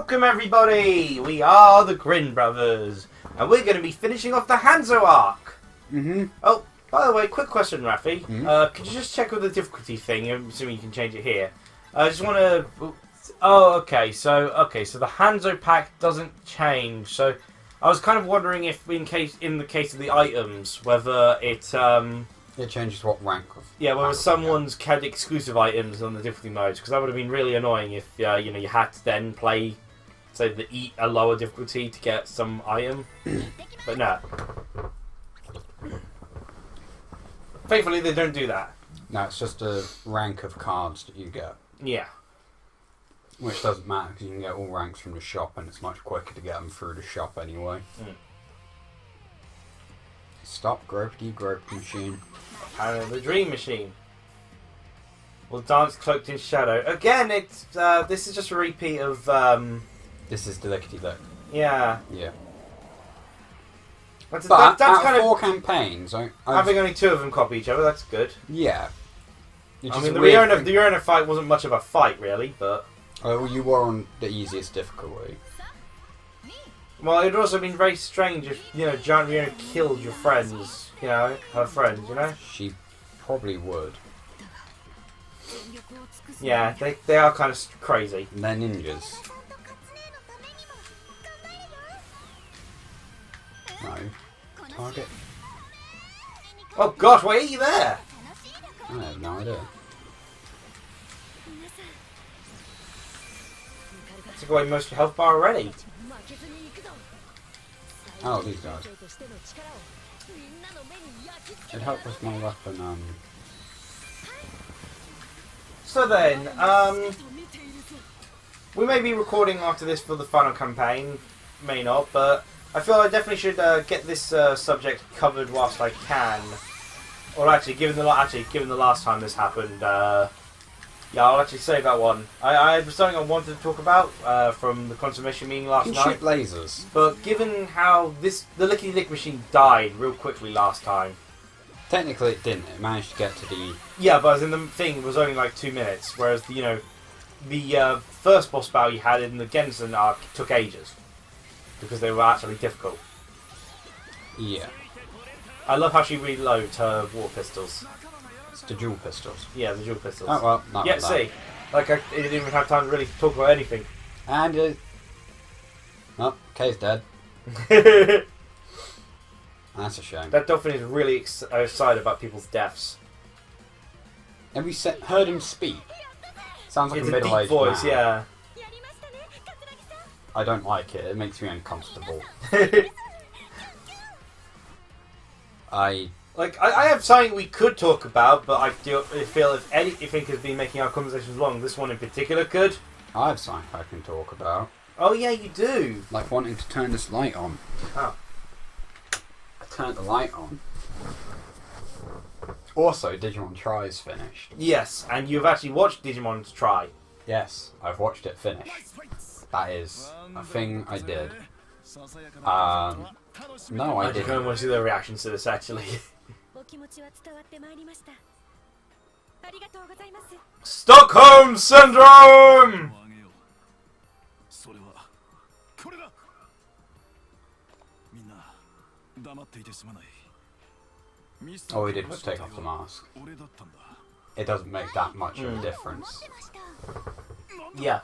Welcome everybody! We are the Grin Brothers, and we're going to be finishing off the Hanzo Arc. Oh, by the way, quick question, Rafi. Could you just check with the difficulty thing? I'm assuming you can change it here. I just want to... Oh, okay. So the Hanzo pack doesn't change. So I was kind of wondering if, in the case of the items, whether it it changes what rank of... Yeah, whether someone's kept exclusive items on the difficulty modes, because that would have been really annoying if you had to then play, say, a lower difficulty to get some item. But no. Thankfully, they don't do that. No, it's just a rank of cards that you get. Yeah. Which doesn't matter, because you can get all ranks from the shop, and it's much quicker to get them through the shop anyway. Stop gropey grope machine. Apparently the dream machine. Will dance cloaked in shadow. Again, it's this is just a repeat of This is the lickety lick. Yeah. Yeah. That's But that's out kind of of 4 campaigns, having only 2 of them copy each other. That's good. Yeah. I mean, the Riona fight wasn't much of a fight, really, but... Oh, you were on the easiest difficulty. Well, it would also been very strange if, Giant Riona killed your friends, her friends, She probably would. Yeah, they are kind of crazy. And they're ninjas. No. Target? Oh gosh, why are you there? I have no idea. Took away most of your health bar already. Oh, these guys. It helped with my weapon, So then, we may be recording after this for the final campaign, may not, but I feel I definitely should get this subject covered whilst I can. Or actually, given the last time this happened, yeah, I'll actually save that one. I had something I wanted to talk about from the consummation meeting last you night. shoot lasers. But given how the Lickety Lick machine died real quickly last time. Technically it didn't. It managed to get to the... Yeah, but as in the thing was only like 2 minutes, whereas the first boss battle you had in the Genshin arc took ages. Because they were actually difficult. Yeah. I love how she reloads her water pistols. It's the dual pistols. Yeah, the dual pistols. Oh, well, not yeah, like see. Like, I didn't even have time to really talk about anything. And, oh, Kay's dead. That's a shame. That dolphin is really excited about people's deaths. Have you heard him speak? Sounds like It's a middle-aged voice, man. yeah. I don't like it. It makes me uncomfortable. I have something we could talk about, but I feel if anything has been making our conversations long, this one in particular could. I have something I can talk about. Oh yeah, you do. Like wanting to turn this light on. Oh. I turned the light on. Also, Digimon Tri is finished. Yes, and you've actually watched Digimon Tri. Yes, I've watched it finish. That is a thing I did. No, I just didn't. kind of want to see their reactions to this, actually. Stockholm Syndrome! All we did was take off the mask. It doesn't make that much of a difference. Yeah.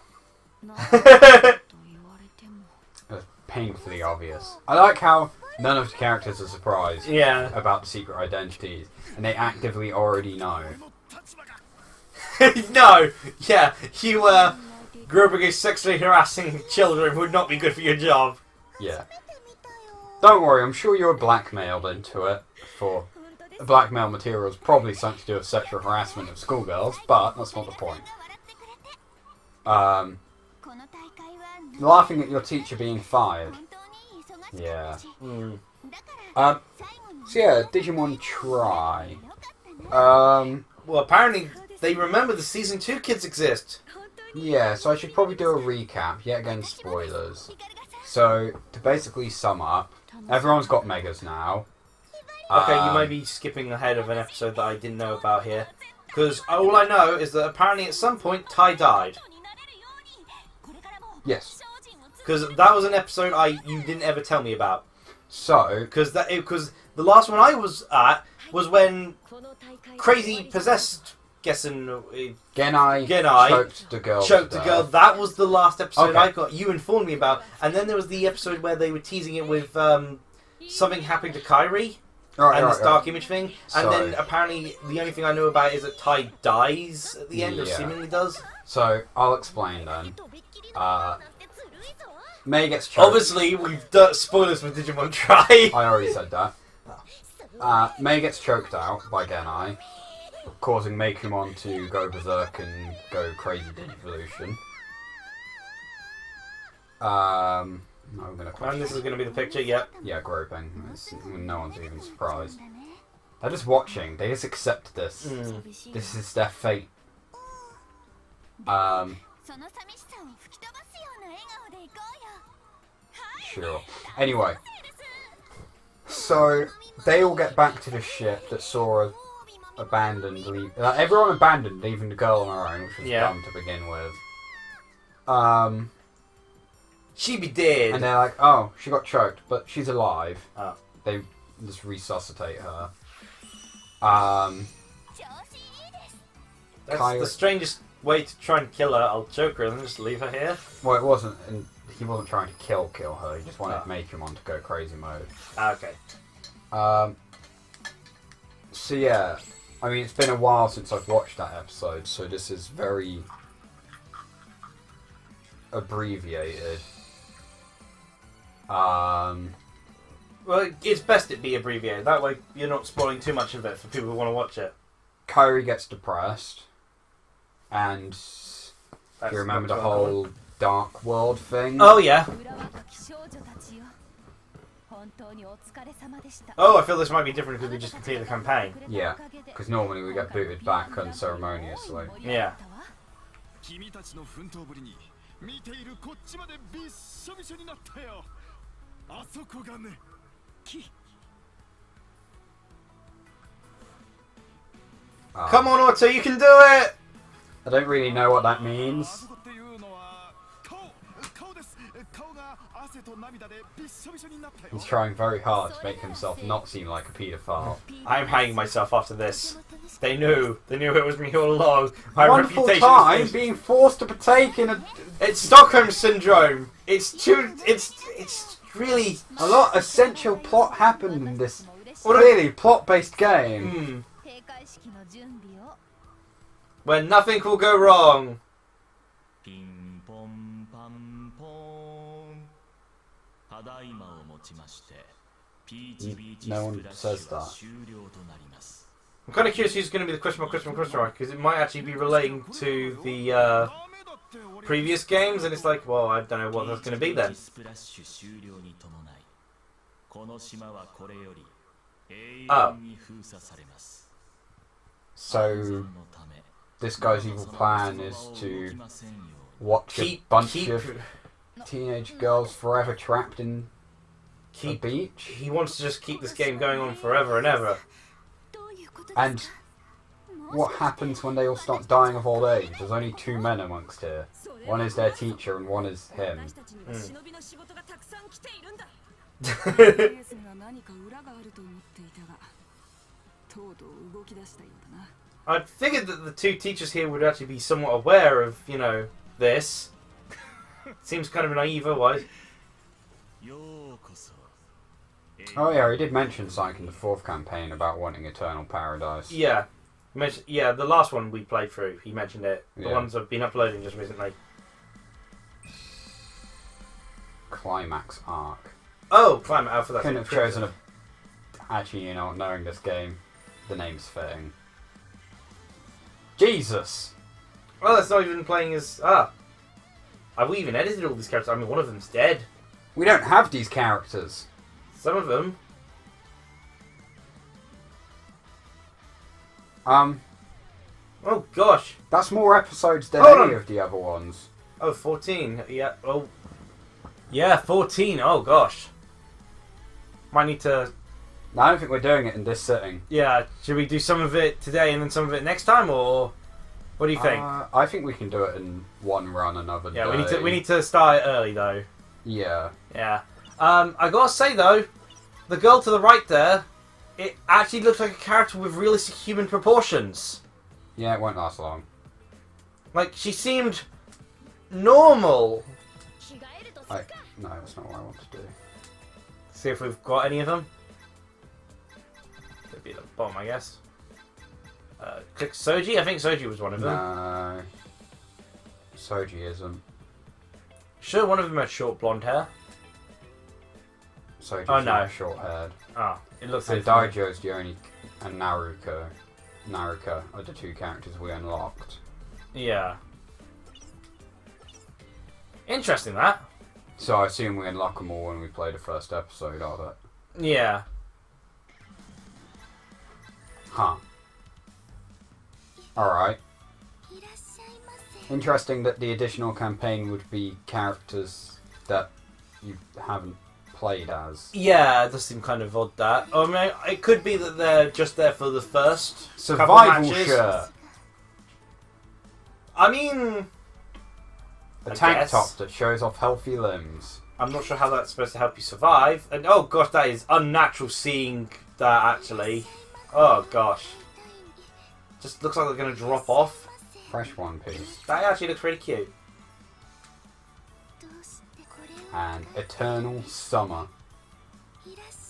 It's painfully obvious. I like how none of the characters are surprised about the secret identities, and they actively already know. No! Yeah, you grew up against sexually harassing children would not be good for your job. Yeah. Don't worry, I'm sure you're blackmailed into it for... Blackmail material is probably something to do with sexual harassment of schoolgirls, but that's not the point. Laughing at your teacher being fired. Yeah. So yeah, Digimon Tri. Well, apparently they remember the Season 2 kids exist. Yeah, so I should probably do a recap. Yet again, spoilers. So, to basically sum up, everyone's got Megas now. Okay, you might be skipping ahead of an episode that I didn't know about here. Because all I know is that apparently at some point Ty died. Yes. Because that was an episode you didn't ever tell me about. So, because the last one I was at was when crazy possessed Genai choked the girl. That was the last episode Okay. you informed me about. And then there was the episode where they were teasing it with something happening to Kairi this dark image thing. And then apparently the only thing I know about is that Tai dies at the end, or seemingly does. So, I'll explain then. May gets choked. Obviously, we've done spoilers for Digimon Tri. I already said that. May gets choked out by Genai, causing Meikumon to go berserk and go crazy Digivolution. I'm gonna question. And this is going to be the picture, yep. Yeah, groping. No one's even surprised. They're just watching. They just accept this. This is their fate. Sure. Anyway. So, they all get back to the ship that Sora abandoned. Everyone abandoned, even the girl on her own, which was dumb to begin with. She be dead. And they're like, oh, she got choked, but she's alive. Oh. They just resuscitate her. That's the strangest way to try and kill her. I'll choke her and then just leave her here. Well, it wasn't. And he wasn't trying to kill her. He just wanted Meikumon to go crazy mode. Okay. So yeah, I mean, it's been a while since I've watched that episode, so this is very abbreviated. Well, it's best it be abbreviated. That way you're not spoiling too much of it for people who want to watch it. Kairi gets depressed, and do you remember the whole Dark World thing? Oh, yeah. Oh, I feel this might be different because we just completed the campaign. Yeah, because normally we get booted back unceremoniously. Yeah. Come on, Otto, you can do it! I don't really know what that means. He's trying very hard to make himself not seem like a paedophile. I'm hanging myself after this. They knew it was me all along. My Wonderful reputation time being forced to partake in a... It's Stockholm syndrome. It's really... A lot of essential plot happened in this clearly plot-based game. Where nothing will go wrong. No one says that. I'm kind of curious who's going to be the question mark, because it might actually be relating to the previous games, and it's like, well, I don't know what that's going to be then. Oh. So, this guy's evil plan is to watch a bunch of teenage girls forever trapped in a beach? He wants to just keep this game going on forever and ever. And what happens when they all start dying of old age? There's only two men amongst here. One is their teacher and one is him. I figured that the two teachers here would actually be somewhat aware of, this. Seems kind of naive otherwise. Oh yeah, he did mention something in the fourth campaign about wanting eternal paradise. Yeah. The last one we played through, he mentioned it. The ones I've been uploading just recently. Climax Arc. Oh, Climax Arc for that. Couldn't have chosen a... Actually, knowing this game, the name's fitting. Jesus! Well, that's not even playing as... Have we even edited all these characters? I mean, one of them's dead. We don't have these characters. Some of them. Oh, gosh. That's more episodes than any of the other ones. Oh, 14. Yeah. Oh. Yeah, 14. Oh, gosh. Might need to... No, I don't think we're doing it in this sitting. Yeah. Should we do some of it today and then some of it next time, or... What do you think? I think we can do it in one run another day. Yeah, we need to start it early, though. Yeah. Yeah. I gotta say though, the girl to the right there, it actually looks like a character with realistic human proportions. Yeah, it won't last long. Like, she seemed normal. No, that's not what I want to do. See if we've got any of them. Could be at the bottom, I guess. Click Soji. I think Soji was one of them. No. Soji isn't. Sure, one of them had short blonde hair. Soji's no. short-haired. Oh, it looks And like... Daijo's the only... And Naruka are the two characters we unlocked. Yeah. Interesting, that. So I assume we unlock them all when we play the first episode of it. Yeah. Huh. Alright. Interesting that the additional campaign would be characters that you haven't played as. Yeah, it does seem kind of odd, that. I mean, it could be that they're just there for the first couple Survival matches. shirt. I mean... A I tank guess. top that shows off healthy limbs. I'm not sure how that's supposed to help you survive. And oh gosh, that is unnatural seeing that, actually. Oh gosh. Just looks like they're going to drop off. Fresh One Piece. That actually looks really cute. And Eternal Summer.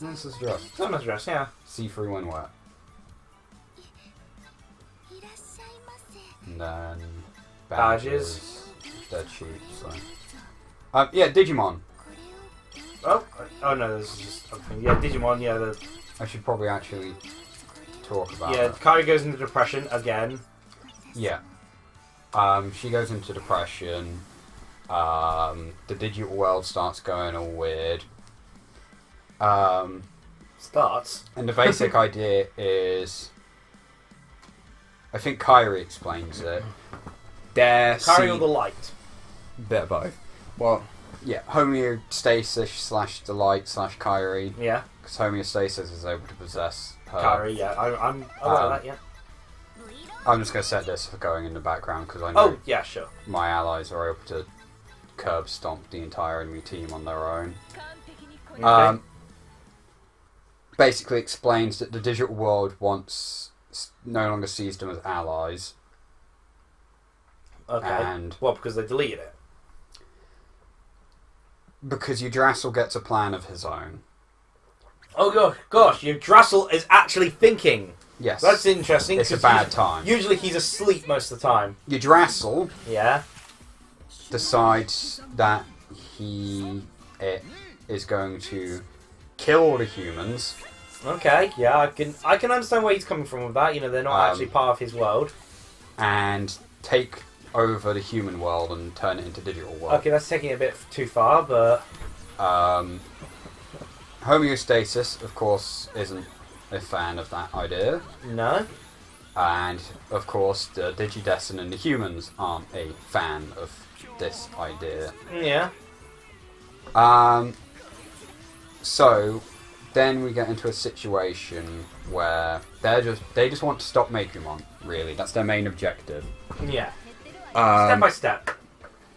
This is dress. Summer's dress, yeah. See-through when wet. And then... Badges. They're cheap, so... yeah, Digimon. Oh no, there's just something. Yeah, Digimon, yeah. I should probably actually talk about Yeah, it. Kari goes into depression again. Yeah. She goes into depression. The digital world starts going all weird. Starts. And the basic idea is... I think Kairi explains it. Kari or the light? Bit of both. Well, yeah, homeostasis / the light / Kairi. Yeah. Because homeostasis is able to possess her. Kari, yeah. I'm aware of that, yeah. I'm just going to set this for going in the background because I know Oh, yeah, sure. my allies are able to curb stomp the entire enemy team on their own. Okay. Basically explains that the digital world no longer sees them as allies. Okay. And Well, because they deleted it. because Yggdrasil gets a plan of his own. Oh gosh, Yggdrasil is actually thinking. Yes. That's interesting. It's a 'cause bad time. Usually he's asleep most of the time. Yggdrasil Yeah. decides that he is going to kill the humans. Okay, yeah, I can understand where he's coming from with that. You know, they're not actually part of his world. And take over the human world and turn it into digital world. Okay, that's taking it a bit too far, but... Homeostasis, of course, isn't a fan of that idea. No. And, of course, the Digidestin and the humans aren't a fan of this idea. Yeah. So, then we get into a situation where they just want to stop Megumon, really. That's their main objective. Yeah. Step by step.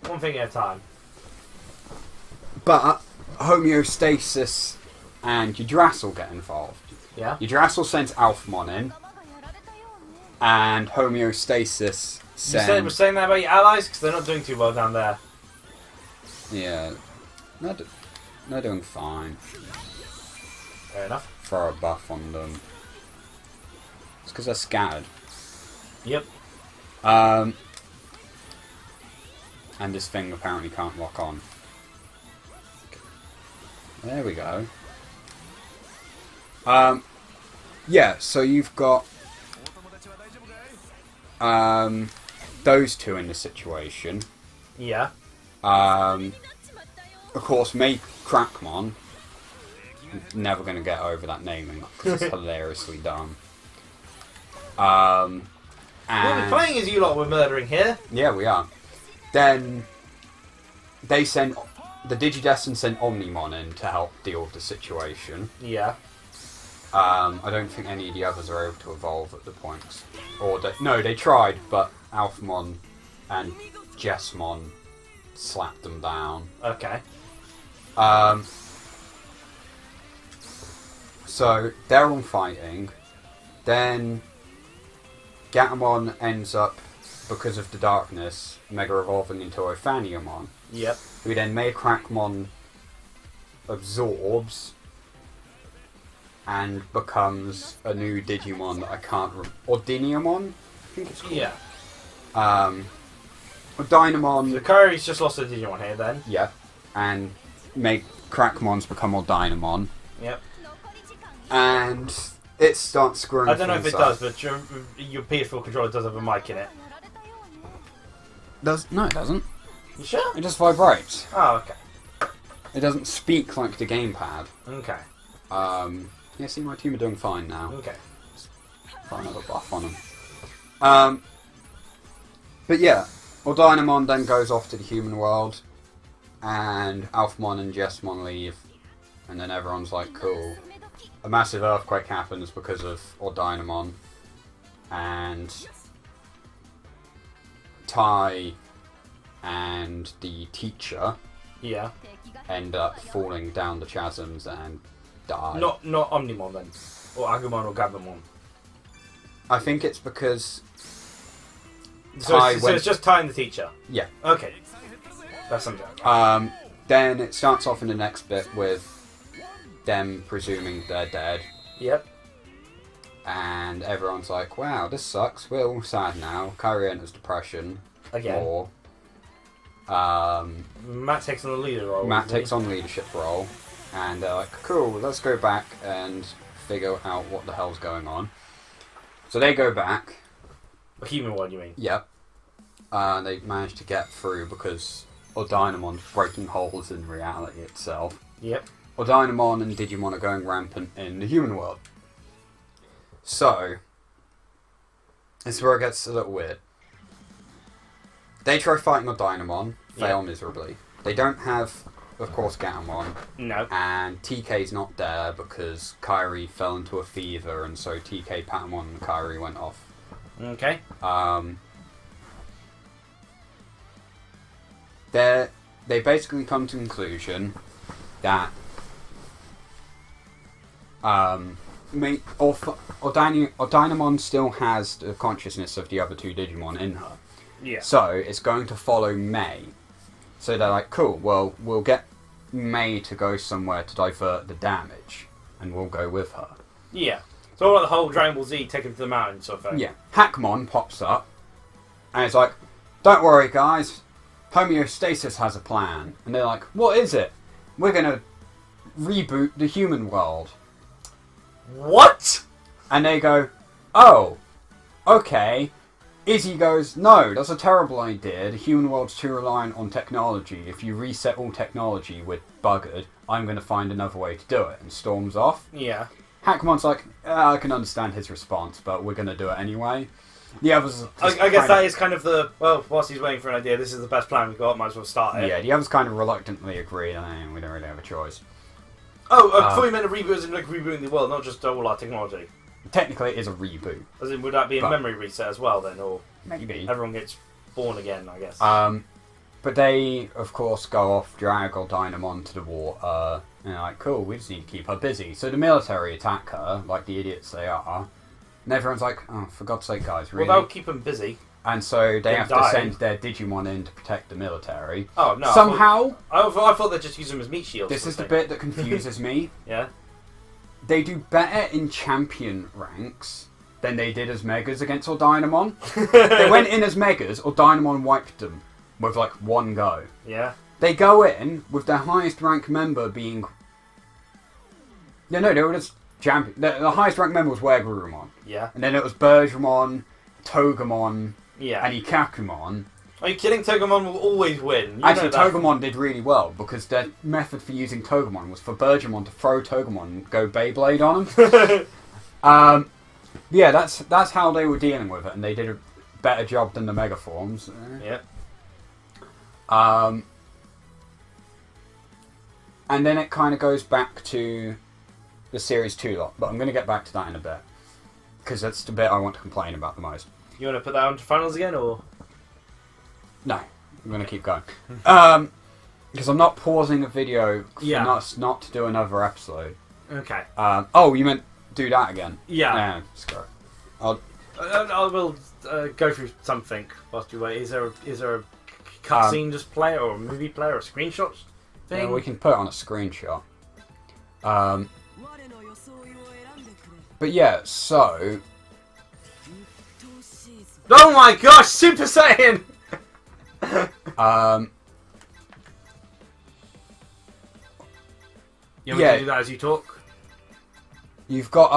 One thing at a time. But homeostasis and Yggdrasil get involved. Yeah. Yggdrasil sends Alphamon in, and homeostasis You were saying that about your allies? Because they're not doing too well down there. Yeah, they're doing fine. Fair enough. Throw a buff on them. It's because they're scattered. Yep. And this thing apparently can't lock on. There we go. Yeah, so you've got those two in the situation. Yeah. Of course, Crackmon. Never going to get over that naming because it's hilariously dumb. We'll be playing as you lot were murdering here. Yeah, we are. Then they send the Digidestin sent Omnimon in to help deal with the situation. Yeah. I don't think any of the others are able to evolve at the point. No, they tried, but Alphamon and Jessmon slapped them down. Okay. So they're all fighting. Then Gatomon ends up, because of the darkness, Mega evolving into Ophaniumon. Yep. Who then Maycrackmon absorbs and becomes a new Digimon that I can't remember. Ordiniumon? I think it's called. Yeah. Dynamon. The Curry's just lost a Digimon here then. Yeah. And Maycrackmon's become Dynamon. Yep. And it starts screwing. I don't know if it does, but your PS4 controller does have a mic in it. No, it doesn't. You sure? It just vibrates. Oh, okay. It doesn't speak like the gamepad. Okay. Yeah, see, my team are doing fine now. Okay. Throw another buff on them. But yeah, Dynamon then goes off to the human world, and Alphamon and Jessmon leave, and then everyone's like, cool. A massive earthquake happens because of Dynamon, and Tai and the teacher end up falling down the chasms and die. Not Omnimon then, or Agumon or Gabumon. I think it's because so it's just Tai and the teacher. Yeah. Okay. That's something. Then it starts off in the next bit with them presuming they're dead. Yep. And everyone's like, wow, this sucks. We're all sad now. Kairi enters depression. Again. Or, Matt takes on the leader role. Matt takes on leadership role. And they're like, cool, let's go back and figure out what the hell's going on. So they go back. A human one, you mean? Yep. They manage to get through because Dynamon's breaking holes in reality itself. Yep. Dynamon and Digimon are going rampant in the human world. So, this is where it gets a little weird. They try fighting Dynamon, fail miserably. They don't have, of course, Gatomon. No. And TK's not there because Kairi fell into a fever, and so TK, Patamon, and Kairi went off. Okay. They basically come to the conclusion that Dynamon still has the consciousness of the other two Digimon in her. Yeah. So it's going to follow May. So they're like, cool, well, we'll get May to go somewhere to divert the damage, and we'll go with her. Yeah. So all like the whole Dragon Ball Z taken to the mountain sort of thing. Yeah. Hackmon pops up, and it's like, don't worry, guys. Homeostasis has a plan. And they're like, what is it? We're going to reboot the human world. What? And they go, oh, okay. Izzy goes, no, that's a terrible idea. The human world's too reliant on technology. If you reset all technology, we're buggered. I'm going to find another way to do it. And storms off. Yeah. Hackmon's like, I can understand his response, but we're going to do it anyway. The others... I guess that is kind of the... Well, whilst he's waiting for an idea, this is the best plan we've got, might as well start it. Yeah, the others kind of reluctantly agree, and we don't really have a choice. Oh, I thought you meant a reboot as in like rebooting the world, not just all our technology. Technically, it is a reboot. As in, would that be a memory reset as well, then? Or maybe. Everyone gets born again, I guess. But they, of course, go off, drag Dynamon to the water, and they're like, cool, we just need to keep her busy. So the military attack her, like the idiots they are, and everyone's like, oh, for God's sake, guys, really? Well, they'll keep them busy. And so they have to send their Digimon in to protect the military. Oh, no. Somehow... I thought they'd just use them as meat shields. This is the bit that confuses me. Yeah? They do better in champion ranks than they did as Megas against Dynamon. They went in as Megas, Dynamon wiped them with, like, one go. Yeah? They go in with their highest rank member being... No, they were just champion. The highest rank member was Wergurumon. Yeah. And then it was Bergermon, Togemon, yeah, and Ikakumon. Are you kidding? Togemon will always win. Actually, Togemon did really well, because their method for using Togemon was for Bergermon to throw Togemon and go Beyblade on him. Yeah, that's how they were dealing with it, and they did a better job than the Megaforms. Yeah. And then it kind of goes back to the Series 2 lot, but I'm going to get back to that in a bit, because that's the bit I want to complain about the most. You want to put that on to finals again, or...? No, I'm going to keep going. Because I'm not pausing a video for Yeah. not to do another episode. Okay. Oh, you meant do that again? Yeah. Yeah, screw it. I will go through something whilst you wait. Is there a cutscene just player or a movie player or a screenshot thing? Yeah, we can put it on a screenshot. But yeah, so... Oh my gosh, Super Saiyan! You want me to do that as you talk? You've got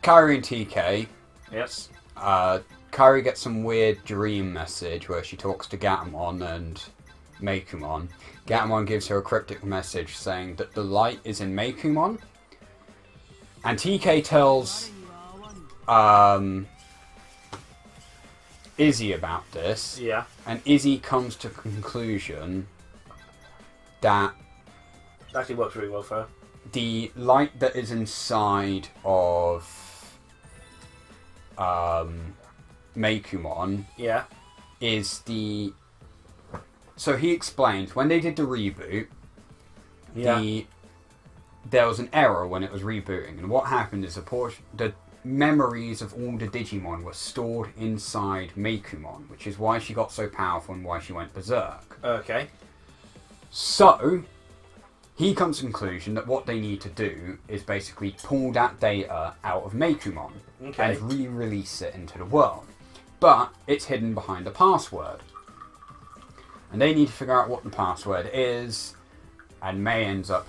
Kairi and TK. Yes. Kairi gets some weird dream message where she talks to Gatomon and Meikumon. Gatomon gives her a cryptic message saying that the light is in Meikumon. And TK tells Izzy about this. Yeah. And Izzy comes to the conclusion that Actually works really well for her. the light that is inside of Meikumon is the... So he explained, when they did the reboot, there was an error when it was rebooting, and what happened is the memories of all the Digimon were stored inside Meikumon, which is why she got so powerful and why she went berserk. Okay. So, he comes to the conclusion that what they need to do is basically pull that data out of Meikumon and re-release it into the world. But it's hidden behind a password. And they need to figure out what the password is, and Mei ends up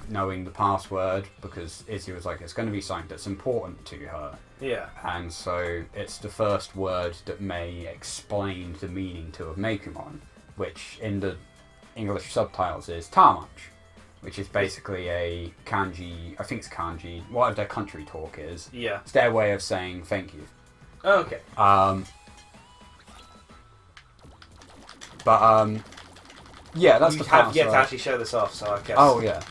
knowing the password because Izzy was like, it's going to be something that's important to her. Yeah. And so it's the first word that Mei explained the meaning to of Meikumon, which in the English subtitles is Tamach, which is basically a kanji, I think it's kanji, whatever their country talk is. Yeah. It's their way of saying thank you. Okay. Yeah, that's the password. You have yet to actually show this off, so I guess. Oh, yeah.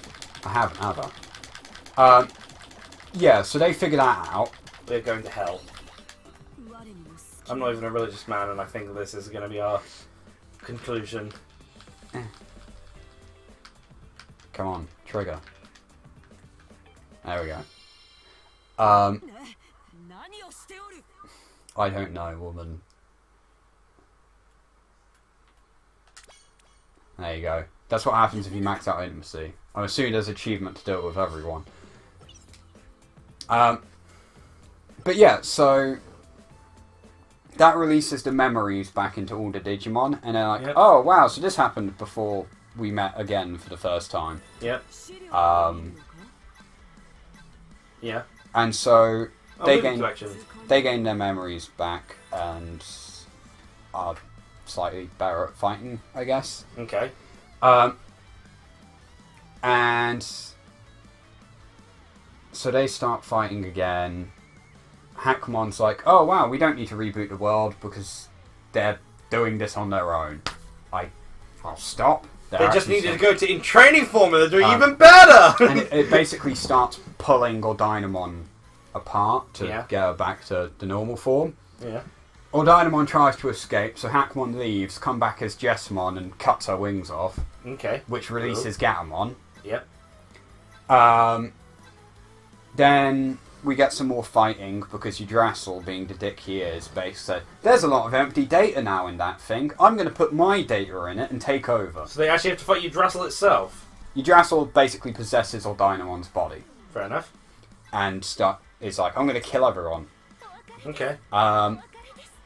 I haven't, have I? Yeah, so they figure that out. We're going to hell. I'm not even a religious man, and I think this is going to be our conclusion. Come on, trigger. There we go. I don't know, woman. There you go. That's what happens if you max out intimacy. I'm assuming there's an achievement to do it with everyone. But yeah, so that releases the memories back into all the Digimon, and they're like, oh wow, so this happened before we met again for the first time. Yep. Yeah. And so they gain their memories back and are slightly better at fighting, I guess. Okay. And so they start fighting again. Hackmon's like, oh wow, we don't need to reboot the world because they're doing this on their own. I'll stop. They just needed to go to in training form and they're doing even better! And it basically starts pulling Ordynamon apart to get her back to the normal form. Yeah. Ordynamon tries to escape, so Hackmon leaves, come back as Jessmon and cuts her wings off. Okay. Which releases Gatomon. Yep. Then we get some more fighting because Yggdrasil, being the dick he is, basically said, there's a lot of empty data now in that thing. I'm going to put my data in it and take over. So they actually have to fight Yggdrasil itself? Yggdrasil basically possesses Ordynamon's body. Fair enough. And is like, I'm going to kill everyone. Okay.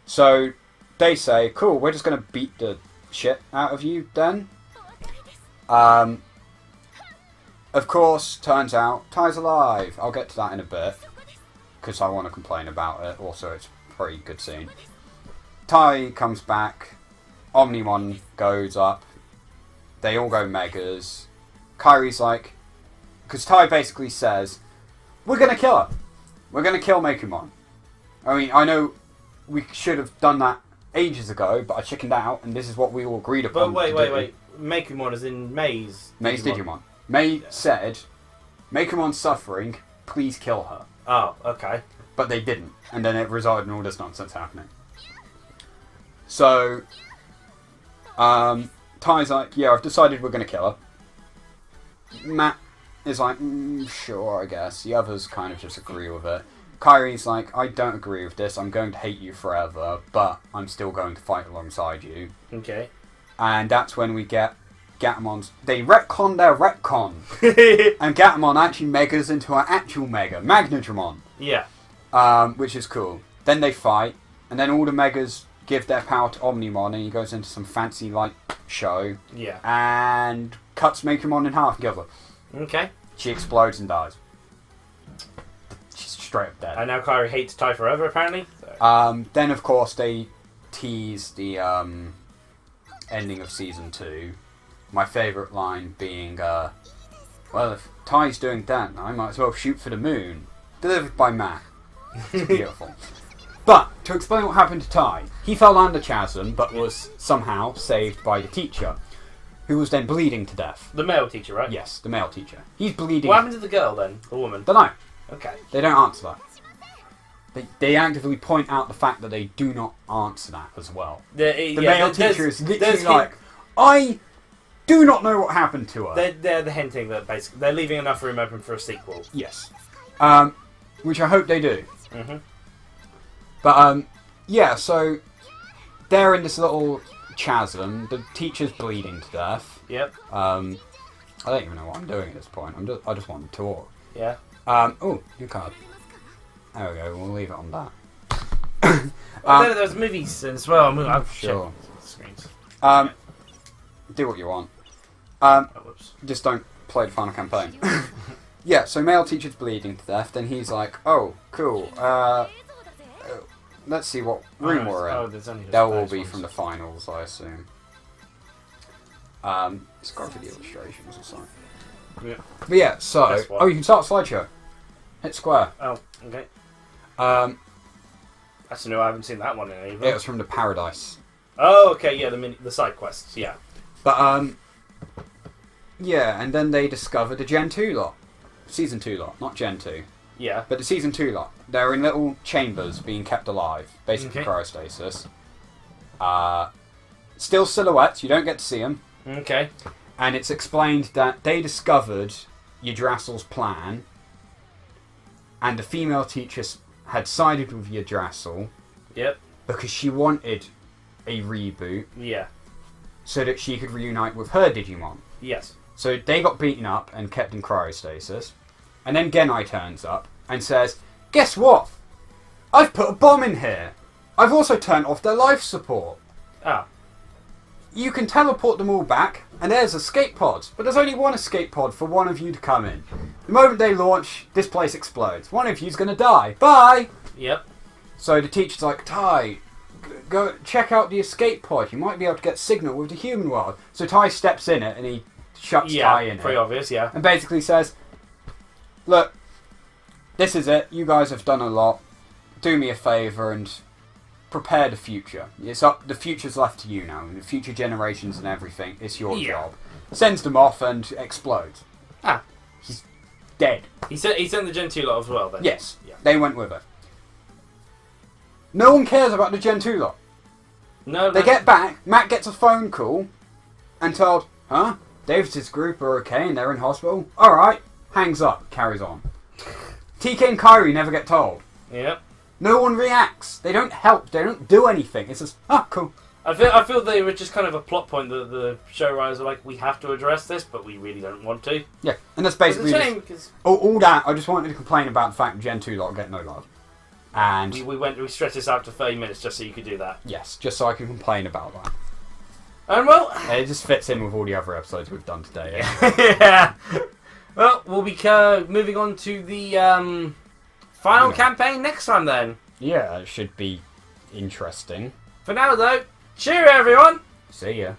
So they say, cool, we're just going to beat the shit out of you then. Of course, turns out, Ty's alive. I'll get to that in a bit, because I want to complain about it. Also, it's a pretty good scene. Ty comes back, Omnimon goes up, they all go Megas. Kairi's like, because Ty basically says, we're going to kill her. We're going to kill Meikumon. I mean, I know we should have done that ages ago, but I chickened out, and this is what we all agreed upon. But wait. Meikumon is in Mei's Digimon. Mei said, Meikumon's suffering, please kill her. Oh, okay. But they didn't, and then it resulted in all this nonsense happening. So, Ty's like, yeah, I've decided we're going to kill her. Matt is like, sure, I guess. The others kind of just agree with it. Kairi's like, I don't agree with this. I'm going to hate you forever, but I'm still going to fight alongside you. Okay. And that's when we get Gatamon's... They retcon their retcon. And Gatamon actually megas into an actual mega, Magnadramon. Yeah. Which is cool. Then they fight, and then all the megas give their power to Omnimon, and he goes into some fancy, show. Yeah. And cuts Magnadramon in half together. Okay. She explodes and dies. She's straight up dead. And now Kairi hates Tai forever, apparently. So. Then, of course, they tease the ending of Season 2. My favourite line being, well, if Tai's doing that, I might as well shoot for the moon. Delivered by Matt. It's beautiful. But, to explain what happened to Tai, he fell down the chasm, but was somehow saved by the teacher, who was then bleeding to death. The male teacher, right? Yes, the male teacher. He's bleeding... What happened to the girl, then? The woman? Don't know. Okay. They don't answer that. They actively point out the fact that they do not answer that as well. The male teacher is literally like, I do not know what happened to her. They're hinting that basically they're leaving enough room open for a sequel. Yes. Which I hope they do. Mm-hmm. But, yeah, so they're in this little chasm. The teacher's bleeding to death. Yep. I don't even know what I'm doing at this point. I just want to talk. Yeah. Oh, new card. There we go. We'll leave it on that. There's movies as well. I'm sure. Screens. Do what you want. Whoops. Just don't play the final campaign. Yeah, so male teacher's bleeding to death. Then he's like, oh, cool. Let's see what room we're in. They'll all be from the finals, I assume. It's got for the illustrations or something. Yeah. But yeah, so... Oh, you can start slideshow. Hit square. Oh, okay. That's new. I haven't seen that one in either. It was from the Paradise. Oh, okay, yeah, the side quests, yeah. But, yeah, and then they discover the Gen 2 lot. Season 2 lot, not Gen 2. Yeah. But the Season 2 lot. They're in little chambers being kept alive. Basically cryostasis. Still silhouettes, you don't get to see them. Okay. And it's explained that they discovered Yggdrasil's plan, and the female teacher had sided with Yggdrasil. Yep. Because she wanted a reboot. Yeah. So that she could reunite with her Digimon. Yes. So they got beaten up and kept in cryostasis. And then Genai turns up and says, guess what? I've put a bomb in here. I've also turned off their life support. Ah. You can teleport them all back, and there's escape pods. But there's only one escape pod for one of you to come in. The moment they launch, this place explodes. One of you's going to die. Bye! Yep. So the teacher's like, Tai, go check out the escape pod. You might be able to get signal with the human world. So Tai steps in it, and he shuts Tai in it. Yeah, pretty obvious, yeah. And basically says, look, this is it. You guys have done a lot. Do me a favour and prepare the future. The future's left to you now. The future generations and everything. It's your job. Sends them off and explodes. Ah. He's dead. He sent the Gen 2 lot as well, then? Yes. Yeah. They went with it. No one cares about the Gen 2 lot. No. They get back. Matt gets a phone call and told, huh? David's group are okay and they're in hospital? Alright. Hangs up. Carries on. TK and Kairi never get told. Yep. No one reacts. They don't help. They don't do anything. It's just, cool. I feel they were just kind of a plot point that the show writers were like, we have to address this, but we really don't want to. Yeah, and that's basically it's a shame, because all that. I just wanted to complain about the fact Gen 2 lot get no love. And we stretched this out to 30 minutes just so you could do that. Yes, just so I can complain about that. And well, it just fits in with all the other episodes we've done today. Yeah. Well, we'll be moving on to the final campaign next time then. Yeah, it should be interesting. For now though, cheerio everyone! See ya.